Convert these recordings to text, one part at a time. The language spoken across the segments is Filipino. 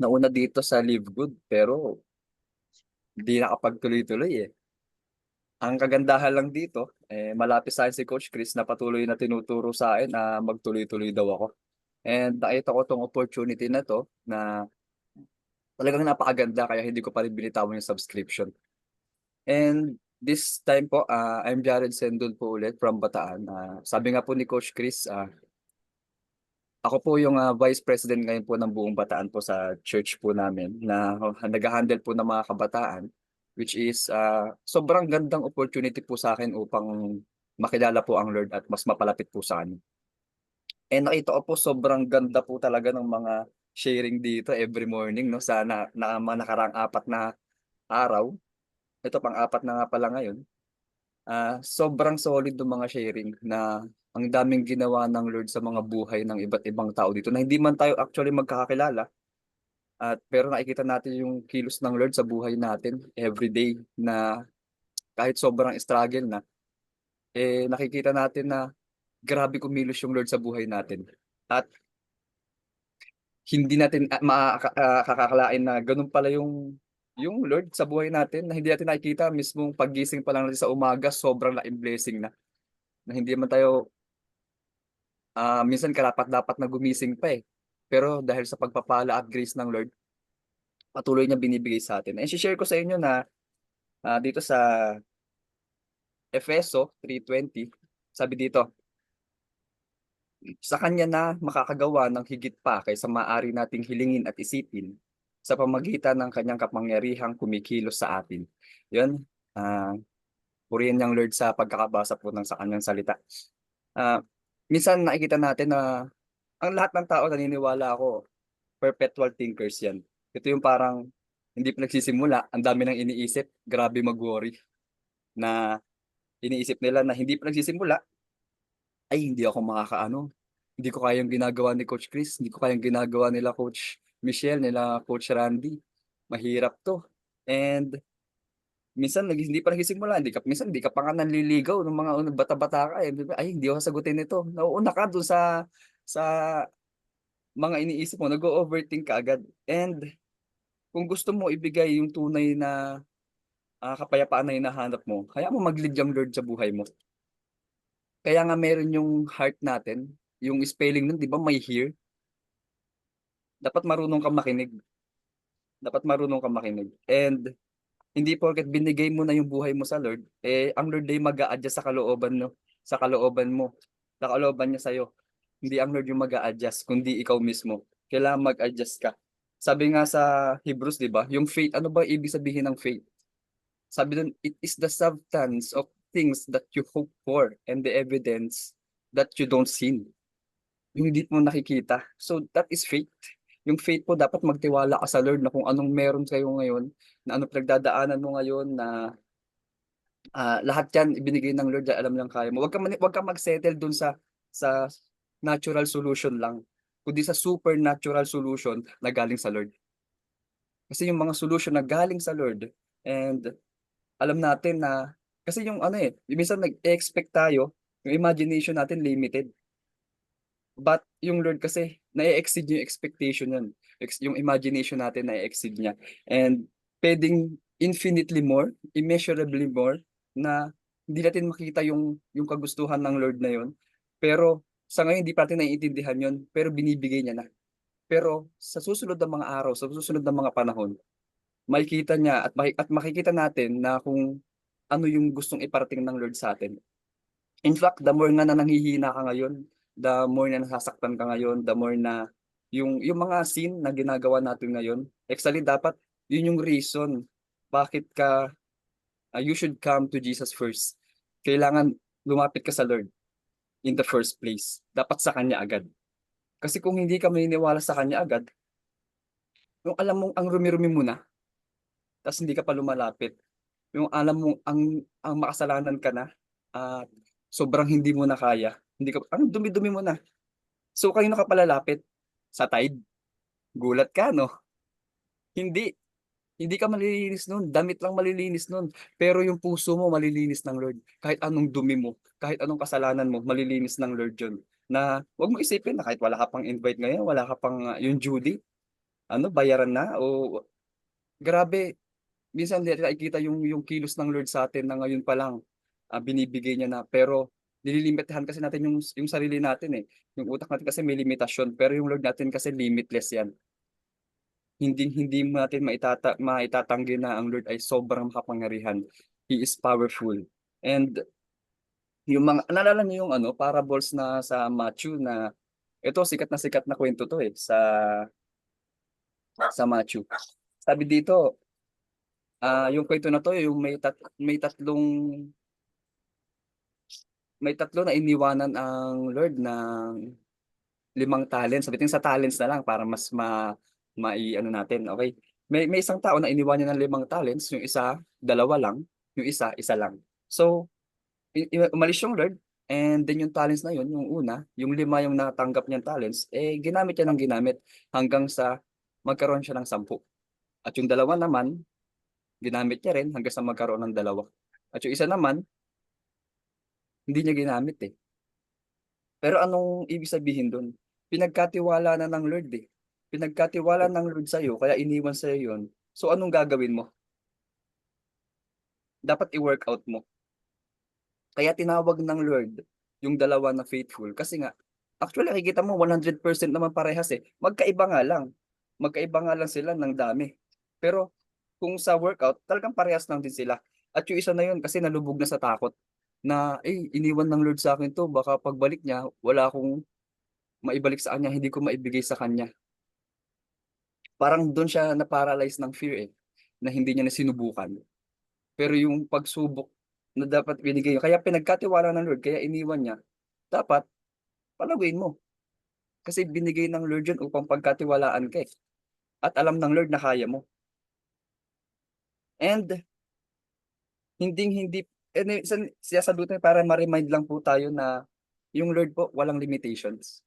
Nauna dito sa Live Good pero di nakapagtuloy-tuloy eh. Ang kagandahan lang dito, malapit sa akin si Coach Chris na patuloy na tinuturo sa akin na magtuloy-tuloy daw ako. And nakita ko tong opportunity na to na talagang napakaganda kaya hindi ko pa rin binitawan yung subscription. And this time po, I'm Jared Sendol po ulit from Bataan. Sabi nga po ni Coach Chris, ako po yung Vice President ngayon po ng buong Bataan po sa church po namin na nag-handle po ng mga kabataan, which is sobrang gandang opportunity po sa akin upang makilala po ang Lord at mas mapalapit po sa Kanya. And nakita ko po sobrang ganda po talaga ng mga sharing dito every morning no sa mga nakaraang 4 na araw. Ito pang-4 na nga pala ngayon. Sobrang solid ng mga sharing na ang daming ginawa ng Lord sa mga buhay ng iba't ibang tao dito na hindi man tayo actually magkakakilala at pero nakikita natin yung kilos ng Lord sa buhay natin every day na kahit sobrang struggle na nakikita natin na grabe kumilos yung Lord sa buhay natin at hindi natin makakalain na ganun pala yung Lord sa buhay natin na hindi natin nakikita mismong paggising pa lang natin sa umaga sobrang laking blessing na hindi man tayo minsan karapat dapat na gumising pa eh. Pero dahil sa pagpapala at grace ng Lord, patuloy niya binibigay sa atin. And share ko sa inyo na dito sa Efeso 3:20, sabi dito, sa Kanya na makakagawa ng higit pa kaysa maaari nating hilingin at isipin sa pamagitan ng Kanyang kapangyarihang kumikilos sa atin. Yun, purihin niyang Lord sa pagkakabasa po ng sa Kanyang salita. Ah, minsan nakikita natin na ang lahat ng tao naniniwala ako perpetual thinkers yan. Ito yung parang hindi pa nagsisimula, ang dami nang iniisip, grabe mag-worry na iniisip nila na hindi pa nagsisimula, ay hindi ako makakaano. Hindi ko kayang ginagawa ni Coach Chris, hindi ko kayang ginagawa nila Coach Michelle, nila Coach Randy. Mahirap to. And minsan hindi pa nagsisimula, minsan hindi ka pa nga nanliligaw ng mga bata-bata ka eh. Di ba? Ay, hindi ako sagutin ito. Nauuna ka doon sa mga iniisip mo, nag-overthink ka agad. And kung gusto mo ibigay yung tunay na kapayapaan na hinahanap mo, kaya mo mag-lead yung Lord sa buhay mo. Kaya nga meron yung heart natin, yung spelling nun, di ba may hear? Dapat marunong ka makinig. Dapat marunong ka makinig. And hindi porket binigay mo na yung buhay mo sa Lord, ang Lord ay mag-a-adjust sa kalooban, no? Sa kalooban mo. Sa kalooban niya sa'yo. Hindi ang Lord yung mag-a-adjust, kundi ikaw mismo. Kailangan mag-adjust ka. Sabi nga sa Hebrews, di ba? Yung faith, ano ba ibig sabihin ng faith? Sabi dun, it is the substance of things that you hope for and the evidence that you don't see. Yung hindi mo nakikita. So that is faith. Yung faith po, dapat magtiwala ka sa Lord na kung anong meron kayo ngayon, na anong pinagdadaanan mo ngayon, na lahat yan ibinigay ng Lord, alam niyang kaya mo. Wag ka mag-settle dun sa natural solution lang, kundi sa supernatural solution na galing sa Lord. Kasi yung mga solution na galing sa Lord, and alam natin na, kasi yung ano yung minsan nag-expect tayo, yung imagination natin limited. But yung Lord kasi, na-exceed yung expectation nun. Yung imagination natin na-exceed niya. And pwedeng infinitely more, immeasurably more, na hindi natin makita yung kagustuhan ng Lord na yun. Pero sa ngayon, hindi pa natin naiintindihan yun, pero binibigay niya na. Pero sa susunod na mga araw, sa susunod na mga panahon, makikita niya at makikita natin na kung ano yung gustong iparating ng Lord sa atin. In fact, the more nga na nanghihina ka ngayon, the more na nasasaktan ka ngayon, the more na yung mga sin na ginagawa natin ngayon, actually dapat yun yung reason bakit you should come to Jesus first. Kailangan lumapit ka sa Lord in the first place. Dapat sa Kanya agad. Kasi kung hindi ka maniniwala sa Kanya agad, yung alam mong ang rumi-rumi mo na, tapos hindi ka pa lumalapit, yung alam mong ang makasalanan ka na, at sobrang hindi mo na kaya, hindi ka, ang dumi-dumi mo na. So, kanino ka palalapit? Sa tide? Gulat ka, no? Hindi. Hindi ka malilinis nun, damit lang malilinis nun. Pero yung puso mo malilinis ng Lord. Kahit anong dumi mo, kahit anong kasalanan mo, malilinis ng Lord yun. Na wag mo isipin na kahit wala ka pang invite ngayon, wala ka pang yung Judy, bayaran na o grabe. Minsan hindi natin nakikita yung kilos ng Lord sa atin na ngayon pa lang binibigay niya na. Pero nililimitahan kasi natin yung sarili natin eh. Yung utak natin kasi may limitasyon, pero yung Lord natin kasi limitless yan. Hindi hindi natin maitatanggi na ang Lord ay sobrang makapangyarihan. He is powerful. And yung mga naalala niyo yung parables na sa Matthew na ito sikat na kwento to eh sa Matthew. Sabi dito, yung kwento na to yung may tatlo na iniwanan ang Lord ng 5 talents. Sabihin sa talents na lang para mas natin, okay? May isang tao na iniwan niya ng 5 talents, yung isa, dalawa lang, yung isa, isa lang. So, umalis yung Lord, and then yung talents na yun, yung una, yung 5 yung natanggap niyang talents, ginamit niya ng ginamit hanggang sa magkaroon siya ng 10. At yung dalawa naman, ginamit niya rin hanggang sa magkaroon ng 2. At yung isa naman, hindi niya ginamit eh. Pero anong ibig sabihin doon? Pinagkatiwala na ng Lord eh. Pinagkatiwala ng Lord sa'yo, kaya iniwan sa'yo yun. So anong gagawin mo? Dapat i-work out mo. Kaya tinawag ng Lord yung dalawa na faithful. Kasi nga, actually nakikita mo 100% naman parehas eh. Magkaiba nga lang. Magkaiba nga lang sila ng dami. Pero kung sa workout, talagang parehas lang din sila. At yung isa na yun kasi nalubog na sa takot na iniwan ng Lord sa akin to, baka pagbalik niya, wala akong maibalik sa kanya, hindi ko maibigay sa kanya. Parang doon siya na-paralyze ng fear eh, na hindi niya na sinubukan. Pero yung pagsubok na dapat binigay, kaya pinagkatiwala ng Lord, kaya iniwan niya, dapat palaguin mo. Kasi binigay ng Lord yun upang pagkatiwalaan ka eh. At alam ng Lord na kaya mo. And hindi, siyasabutin para ma-remind lang po tayo na yung Lord po, walang limitations.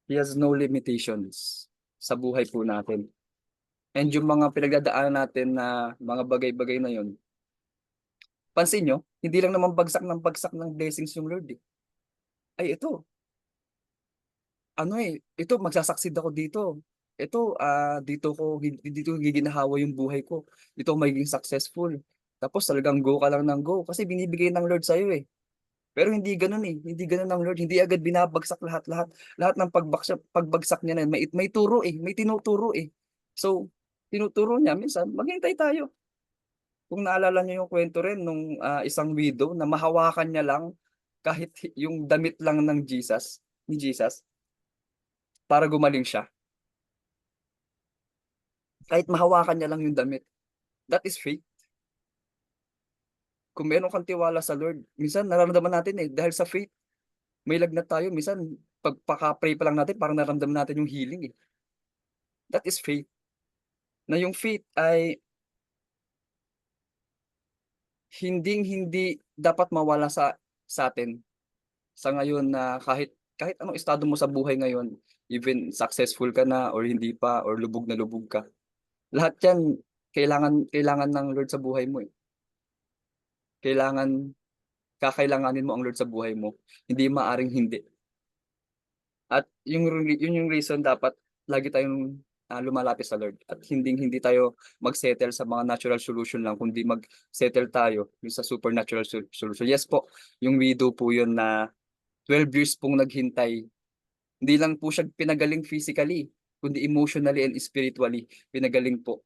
He has no limitations sa buhay po natin. And yung mga pinagdadaanan natin na mga bagay-bagay na yun, pansin nyo, hindi lang naman bagsak ng blessings yung Lord eh. Ay ito, ito magsasucceed ako dito. Ito, dito giginahawa yung buhay ko. Dito ako magiging successful. Tapos talagang go ka lang ng go kasi binibigay ng Lord sa'yo eh. Pero hindi ganoon eh. Hindi ganoon ng Lord. Hindi agad binabagsak lahat-lahat. Lahat ng pagbagsak niya na yun, may turo eh. May tinuturo eh. So, tinuturo niya, minsan, maghintay tayo. Kung naalala niyo yung kwento rin nung isang widow na mahawakan niya lang kahit yung damit lang ni Jesus, para gumaling siya. Kahit mahawakan niya lang yung damit. That is faith. Kung meron kang tiwala sa Lord, minsan nararamdaman natin eh, dahil sa faith, may lagnat tayo, minsan pagpaka-pray pa lang natin, parang nararamdaman natin yung healing eh. That is faith. Na yung faith ay hindi dapat mawala sa atin sa ngayon na kahit anong estado mo sa buhay ngayon, even successful ka na or hindi pa or lubog na lubog ka. Lahat 'yan kailangan ng Lord sa buhay mo eh. Kailangan kakailanganin mo ang Lord sa buhay mo. Hindi maaring hindi. At yun yung reason dapat lagi tayong lumalapit sa Lord at hindi tayo mag-settle sa mga natural solution lang kundi mag-settle tayo yung sa supernatural solution. Yes po, yung widow po yun na 12 years pong naghintay. Hindi lang po siya pinagaling physically, kundi emotionally and spiritually. Pinagaling po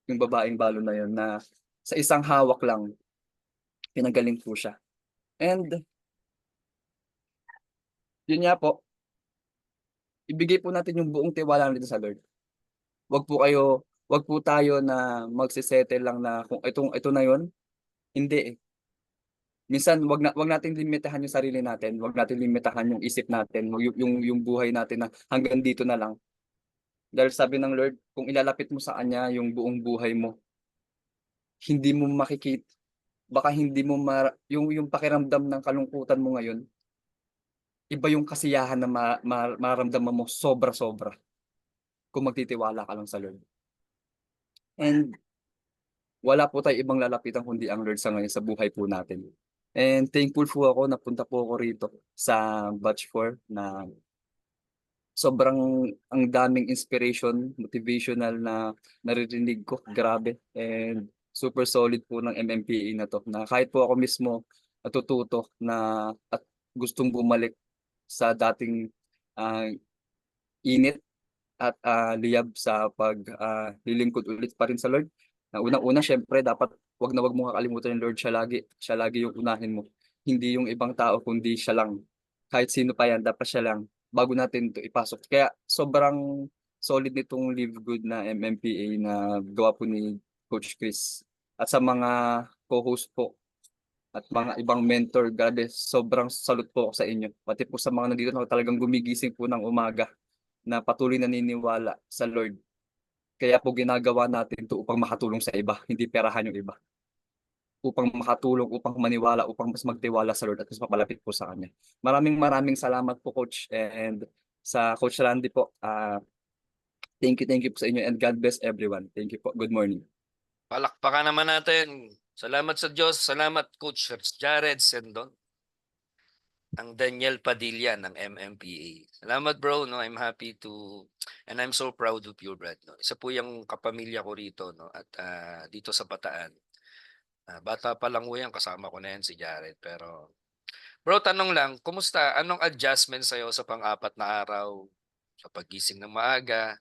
yung babaeng balo na yun na sa isang hawak lang, pinagaling po siya. And yun nga po, ibigay po natin yung buong tiwala natin sa Lord. Wag po tayo na magse-settle lang na kung ito na yun. Hindi eh. Minsan wag nating limitahan yung sarili natin, wag nating limitahan yung isip natin, yung buhay natin na hanggang dito na lang. Dahil sabi ng Lord, kung ilalapit mo sa kanya yung buong buhay mo, hindi mo makikita, baka hindi mo yung pakiramdam ng kalungkutan mo ngayon, iba yung kasiyahan na maramdaman mo sobra-sobra kung magtitiwala ka lang sa Lord. And wala po tayong ibang lalapitan kundi ang Lord sa ngayon sa buhay po natin. And thankful po ako napunta po ako rito sa batch 4 na sobrang ang daming inspiration, motivational na naririnig ko, grabe. And super solid po ng MMPA na 'to, na kahit po ako mismo natututo na at gustong bumalik sa dating, ah, init at, liyab sa lilingkod ulit pa rin sa Lord. Na unang-una siyempre dapat 'wag na 'wag mong kakalimutan yung Lord, siya lagi yung unahin mo. Hindi yung ibang tao kundi siya lang. Kahit sino pa yan dapat siya lang, bago natin 'to ipasok. Kaya sobrang solid nitong Live Good na MMPA na gawa po ni Coach Chris. At sa mga co-host po at mga ibang mentor, grabe sobrang salute po ako sa inyo. Pati po sa mga nandito na talagang gumigising po ng umaga na patuloy naniniwala sa Lord. Kaya po ginagawa natin 'to upang makatulong sa iba, hindi perahan yung iba. Upang makatulong, upang maniwala, upang mas magtiwala sa Lord at mas mapalapit po sa kanya. Maraming maraming salamat po coach, and sa Coach Randy po, thank you po sa inyo and God bless everyone. Thank you po. Good morning. Palakpakan naman natin. Salamat sa Diyos. Salamat Coach Jared Sendon. Ang Daniel Padilla ng MMPA. Salamat bro, no. I'm happy to and I'm so proud of you, Brad, no. Isa po yung kapamilya ko rito, no, at dito sa Bataan. Bata pa lang po yan, kasama ko na yan si Jared. Pero bro, tanong lang, kumusta? Anong adjustment sa'yo sa pang-apat na araw? Sa pagising ng maaga?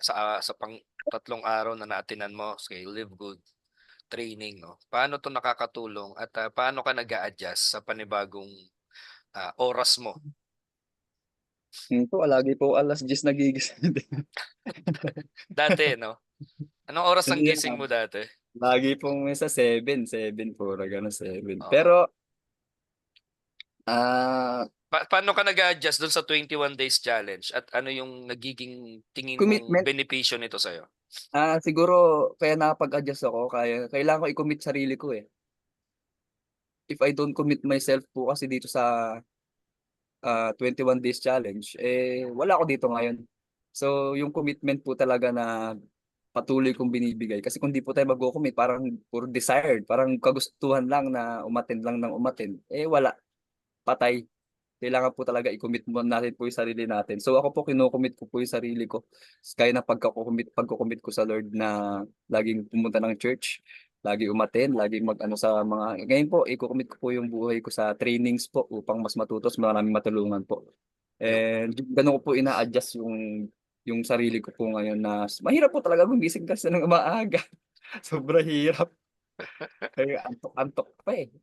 Sa pang tatlong araw na naatinan mo kay Live Good training, no? Paano 'to nakakatulong at paano ka nag-a-adjust sa panibagong oras mo? Po lagi po 10:00 nagigising din. Dati, no? Anong oras ang Hindi gising naman, mo dati? lagi pong sa 7 puro gano'n 7. Oo. Pero, ah, Paano ka nag-a-adjust dun sa 21 days challenge at ano yung nagiging tingin mong commitment, benepisyo nito sa'yo? siguro kaya nakapag-adjust ako, kailangan ko i-commit sarili ko, eh. If I don't commit myself po kasi dito sa 21 days challenge, eh, wala ako dito ngayon. So, yung commitment po talaga na patuloy kong binibigay kasi kung di po tayo magko-commit parang puro desired, parang kagustuhan lang na umattend lang ng umattend, eh, wala, patay. Kailangan po talaga i-commit mo natin po yung sarili natin. So, ako po kino-commit ko po yung sarili ko, gaya ng pagko-commit ko sa Lord na laging pumunta ng church, lagi umattend, laging mag-ano sa mga ngayon po iko-commit ko po yung buhay ko sa trainings po upang mas matuto, mas maraming matulungan po. Yung And gano'n ko po ina-adjust yung sarili ko po ngayon na mahirap po talaga gumising kasi ng maaga. Sobrang hirap, kaya antok-antok pa, eh.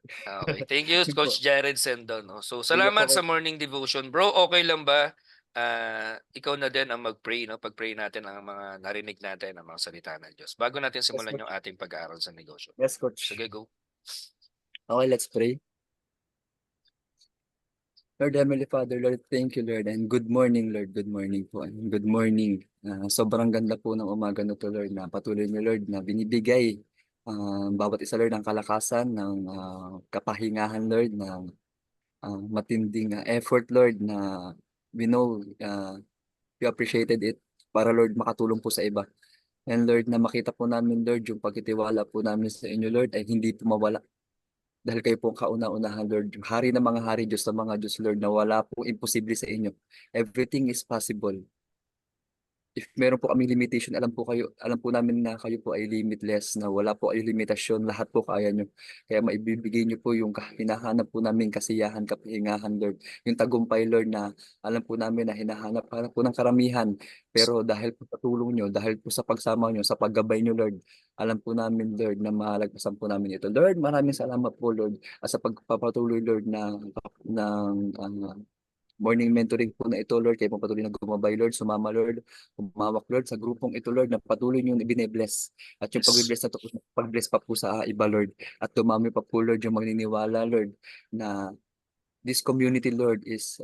Okay. Thank you, Yun po. Coach Jared Sendon, no? So, Sige po, salamat sa morning devotion. Bro, okay lang ba? Ikaw na din ang mag-pray, no? Pag-pray natin ang mga narinig natin, ang mga salita ng Diyos. Bago natin yes simulan yung coach. ating pag-aaral sa negosyo. Yes coach. Sige, go. Okay, let's pray. Lord Heavenly Father, Lord, thank you, Lord, and good morning, Lord. Good morning po. And good morning. Sobrang ganda po ng umaga na to, Lord, na patuloy niyo, Lord, na binibigay bawat isa, Lord, ng kalakasan, ng kapahingahan, Lord, ng matinding effort, Lord, na we know you appreciated it para, Lord, makatulong po sa iba. And Lord, na makita po namin, Lord, yung pagtitiwala po namin sa inyo, Lord, ay hindi po mawala. Dahil kayo po ang kauna-unahan, Lord, yung hari ng mga hari, Diyos ng mga Diyos, Lord, na wala pong imposible sa inyo. Everything is possible. If meron po kaming limitation, alam po namin na kayo po ay limitless, na wala po kayong limitasyon, lahat po kaya nyo. Kaya maibibigay nyo po yung hinahanap po namin kasiyahan, kapahingahan, Lord. Yung tagumpay, Lord, na alam po namin na hinahanap para po ng karamihan. Pero dahil po sa tulong nyo, dahil po sa pagsama nyo, sa paggabay nyo, Lord, alam po namin, Lord, na malagpasan po namin ito. Lord, maraming salamat po, Lord, at sa pagpapatuloy, Lord, ng morning mentoring po na ito, Lord. Kayo po patuloy na gumabay, Lord, sumama, Lord, humawak, Lord, sa grupong ito, Lord, na patuloy nyo bine-bless. At yung Yes. pag-bless na to, pag-bless pa po sa iba, Lord. At dumami pa po, Lord, yung magniniwala, Lord, na this community, Lord, is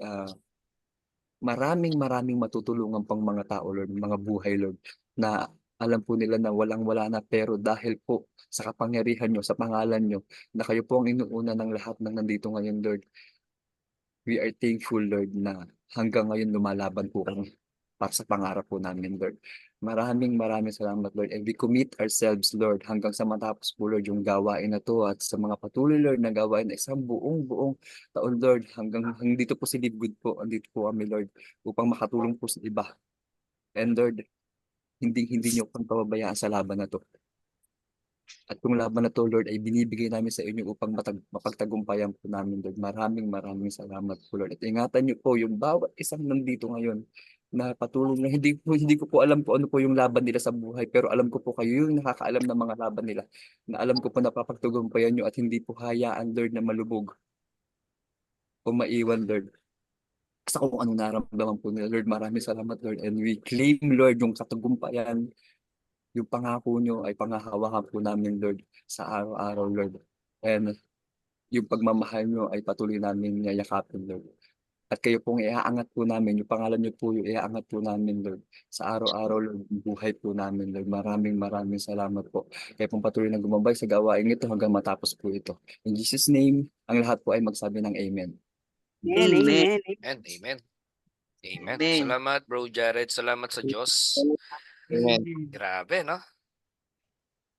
maraming maraming matutulungan pang mga tao, Lord, mga buhay, Lord, na alam po nila na walang-wala na, pero dahil po sa kapangyarihan nyo, sa pangalan nyo, na kayo po ang inuuna ng lahat ng nandito ngayon, Lord. We are thankful, Lord, na hanggang ngayon lumalaban po kami. para sa pangarap po namin, Lord. Maraming salamat, Lord. And we commit ourselves, Lord, hanggang sa matapos po, Lord, yung gawain na to at sa mga patuloy, Lord, na gawain na isang buong taon, Lord, hanggang dito po si Live Good po, andito po kami, Lord, upang makatulong po sa iba. And Lord, hindi niyo pang pababayaan sa laban na to. At yung laban na to, Lord, ay binibigay namin sa inyo upang mapagtagumpayan po namin, Lord. Maraming salamat po, Lord. At ingatan niyo po yung bawat isang nandito ngayon na patuloy na hindi ko po alam kung ano po yung laban nila sa buhay, pero alam ko po kayo yung nakakaalam ng mga laban nila, na alam ko po na papagtagumpayan niyo at hindi po hayaan, Lord, na malubog o maiwan, Lord. Sa kung anong naramdaman po nila, Lord. Maraming salamat, Lord. And we claim, Lord, yung katagumpayan, yung pangako nyo ay panghahawakan po namin, Lord, sa araw-araw, Lord. And yung pagmamahal nyo ay patuloy namin yayakapin, Lord. At kayo pong iaangat po namin, yung pangalan nyo po yung iaangat po namin, Lord. Sa araw-araw, Lord, yung buhay po namin, Lord. Maraming salamat po. Kaya pong patuloy na gumabay sa gawain ito hanggang matapos po ito. In Jesus' name, ang lahat po ay magsabi ng Amen. Amen, Amen. amen. And amen. Amen. Amen. Salamat, Bro Jared. Salamat sa Diyos. Amen. Grabe, no?